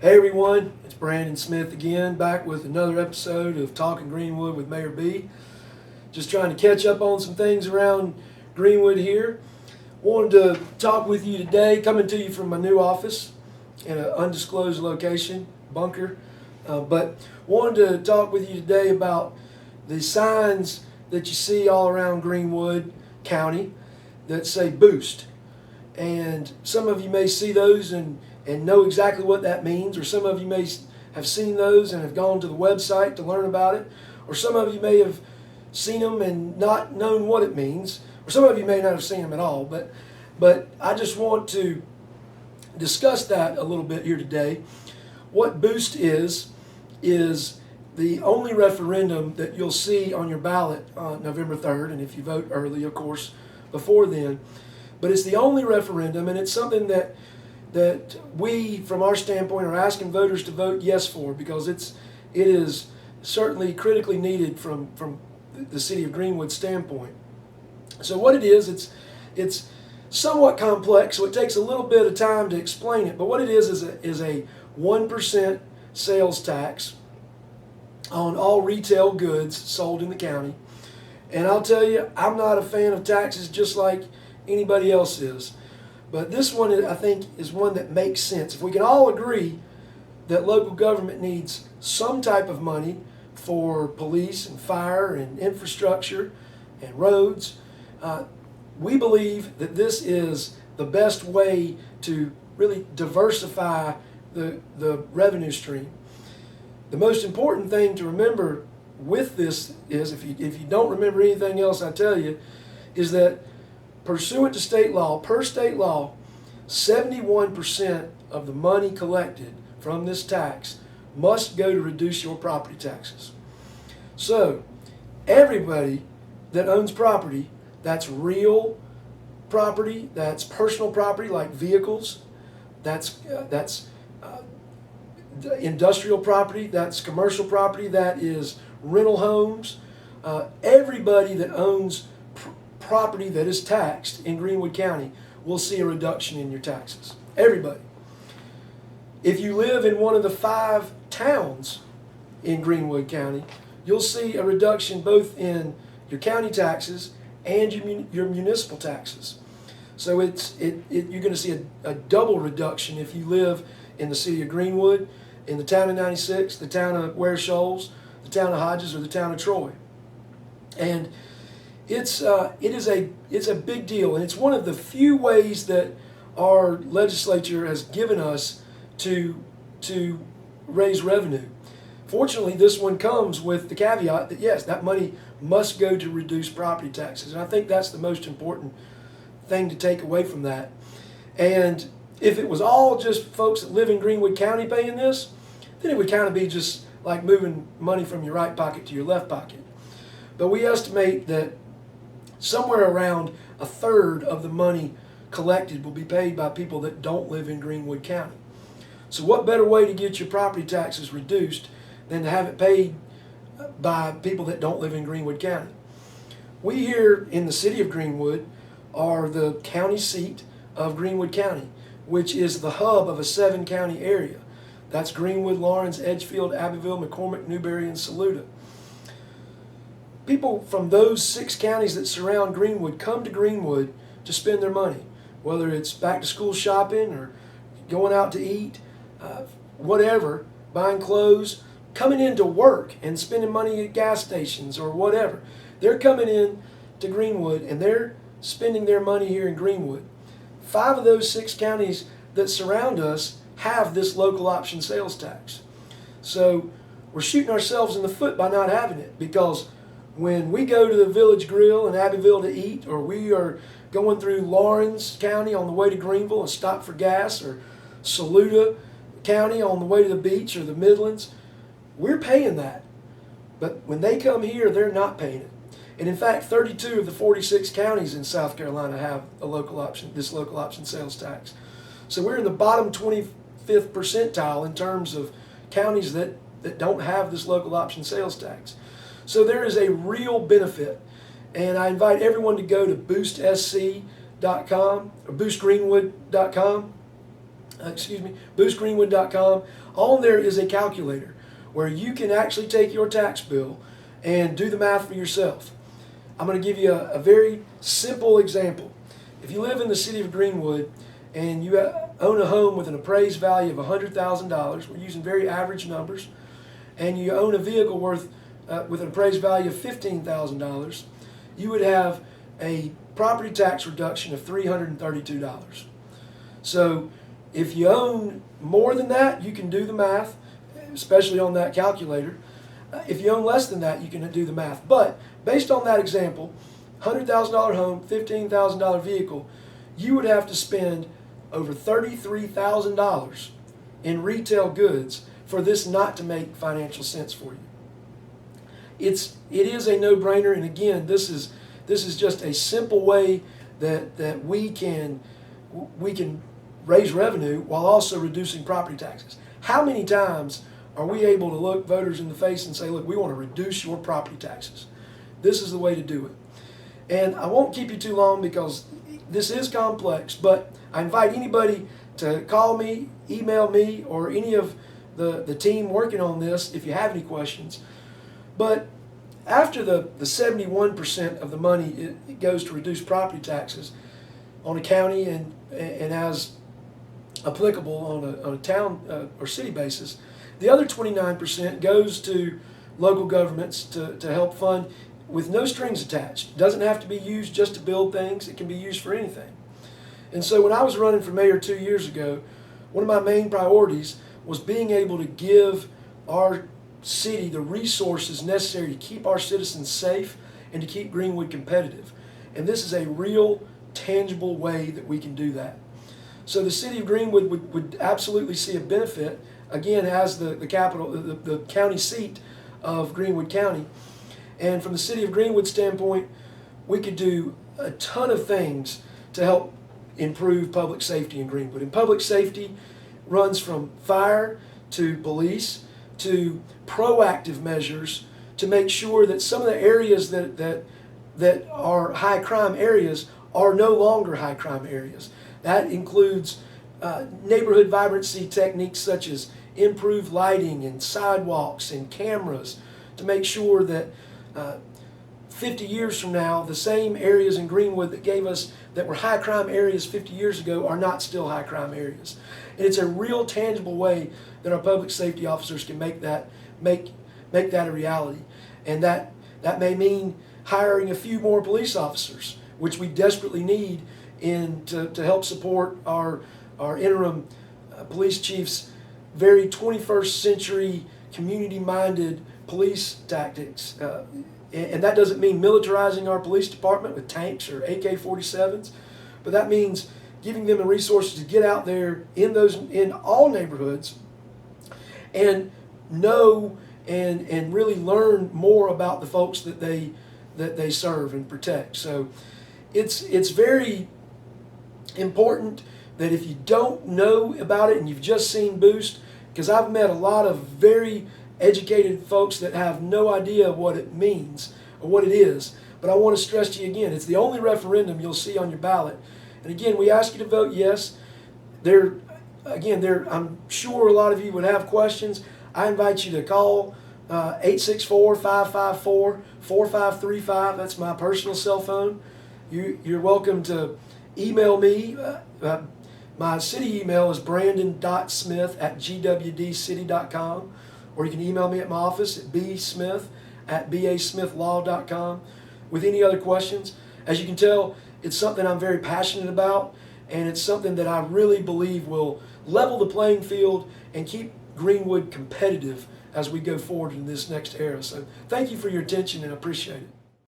Hey everyone, it's Brandon Smith again, back with another episode of Talking Greenwood with Mayor B. Just trying to catch up on some things around Greenwood here. Wanted to talk with you today, coming to you from my new office in an undisclosed location, bunker. But wanted to talk with you today about the signs that you see all around Greenwood County that say boost. And some of you may see those and know exactly what that means, or some of you may have seen those and have gone to the website to learn about it, or some of you may have seen them and not known what it means, or some of you may not have seen them at all. But I just want to discuss that a little bit here today. What boost is the only referendum that you'll see on your ballot on November 3rd, and if you vote early, of course, before then. But it's the only referendum, and it's something that we, from our standpoint, are asking voters to vote yes for, because it is certainly critically needed from the city of Greenwood standpoint. So what it is, it's somewhat complex, so it takes a little bit of time to explain it. But what it is a 1% sales tax on all retail goods sold in the county. And I'll tell you, I'm not a fan of taxes, just like anybody else is. But this one, I think, is one that makes sense. If we can all agree that local government needs some type of money for police and fire and infrastructure and roads, we believe that this is the best way to really diversify the revenue stream. The most important thing to remember with this is, if you don't remember anything else I tell you, is that pursuant to state law, per state law, 71% of the money collected from this tax must go to reduce your property taxes. So, everybody that owns property, that's real property, that's personal property like vehicles, that's industrial property, that's commercial property, that is rental homes. Everybody that owns property that is taxed in Greenwood County will see a reduction in your taxes. Everybody. If you live in one of the 5 towns in Greenwood County, you'll see a reduction both in your county taxes and your municipal taxes. So you're going to see a double reduction if you live in the city of Greenwood, in the town of 96, the town of Ware Shoals, the town of Hodges, or the town of Troy. And it's a big deal, and it's one of the few ways that our legislature has given us to raise revenue. Fortunately, this one comes with the caveat that yes, that money must go to reduce property taxes, and I think that's the most important thing to take away from that. And if it was all just folks that live in Greenwood County paying this, then it would kind of be just like moving money from your right pocket to your left pocket. But we estimate that somewhere around 1/3 of the money collected will be paid by people that don't live in Greenwood County. So what better way to get your property taxes reduced than to have it paid by people that don't live in Greenwood County? We here in the city of Greenwood are the county seat of Greenwood County, which is the hub of a 7-county area. That's Greenwood, Lawrence, Edgefield, Abbeville, McCormick, Newberry, and Saluda. People from those 6 counties that surround Greenwood come to Greenwood to spend their money, whether it's back to school shopping or going out to eat, whatever, buying clothes, coming in to work and spending money at gas stations or whatever. They're coming in to Greenwood and they're spending their money here in Greenwood. 5 of those 6 counties that surround us have this local option sales tax. So we're shooting ourselves in the foot by not having it, because when we go to the Village Grill in Abbeville to eat, or we are going through Lawrence County on the way to Greenville and stop for gas, or Saluda County on the way to the beach or the Midlands, we're paying that. But when they come here, they're not paying it. And in fact, 32 of the 46 counties in South Carolina have this local option sales tax. So we're in the bottom 25th percentile in terms of counties that don't have this local option sales tax. So there is a real benefit. And I invite everyone to go to boostsc.com or boostgreenwood.com boostgreenwood.com. On there is a calculator where you can actually take your tax bill and do the math for yourself. I'm going to give you a very simple example. If you live in the city of Greenwood and you own a home with an appraised value of $100,000, we're using very average numbers, and you own a vehicle worth with an appraised value of $15,000, you would have a property tax reduction of $332. So if you own more than that, you can do the math, especially on that calculator. If you own less than that, you can do the math. But based on that example, $100,000 home, $15,000 vehicle, you would have to spend over $33,000 in retail goods for this not to make financial sense for you. It is a no-brainer, and again, this is just a simple way that we can raise revenue while also reducing property taxes. How many times are we able to look voters in the face and say, look, we want to reduce your property taxes? This is the way to do it. And I won't keep you too long because this is complex, but I invite anybody to call me, email me, or any of the team working on this if you have any questions. But after the 71% of the money it goes to reduce property taxes on a county and as applicable on a town or city basis, the other 29% goes to local governments to help fund with no strings attached. It doesn't have to be used just to build things. It can be used for anything. And so when I was running for mayor 2 years ago, one of my main priorities was being able to give our city the resources necessary to keep our citizens safe and to keep Greenwood competitive. And this is a real, tangible way that we can do that. So the city of Greenwood would absolutely see a benefit, again, as the capital, the county seat of Greenwood County. And from the city of Greenwood standpoint, we could do a ton of things to help improve public safety in Greenwood. And public safety runs from fire to police to proactive measures to make sure that some of the areas that are high crime areas are no longer high crime areas. That includes neighborhood vibrancy techniques such as improved lighting and sidewalks and cameras to make sure that 50 years from now, the same areas in Greenwood that were high crime areas 50 years ago are not still high crime areas. And it's a real tangible way that our public safety officers can make that a reality. And that may mean hiring a few more police officers, which we desperately need to help support our interim police chief's very 21st century community-minded police tactics. And that doesn't mean militarizing our police department with tanks or AK-47s, but that means giving them the resources to get out there in all neighborhoods and know and really learn more about the folks that they serve and protect. So it's very important that if you don't know about it and you've just seen Boost, because I've met a lot of very educated folks that have no idea what it means or what it is. But I want to stress to you again, it's the only referendum you'll see on your ballot. And again, we ask you to vote yes. I'm sure a lot of you would have questions. I invite you to call 864-554-4535. That's my personal cell phone. You're welcome to email me. My city email is brandon.smith@gwdcity.com. Or you can email me at my office at bsmith@basmithlaw.com with any other questions. As you can tell, it's something I'm very passionate about, and it's something that I really believe will level the playing field and keep Greenwood competitive as we go forward in this next era. So thank you for your attention, and I appreciate it.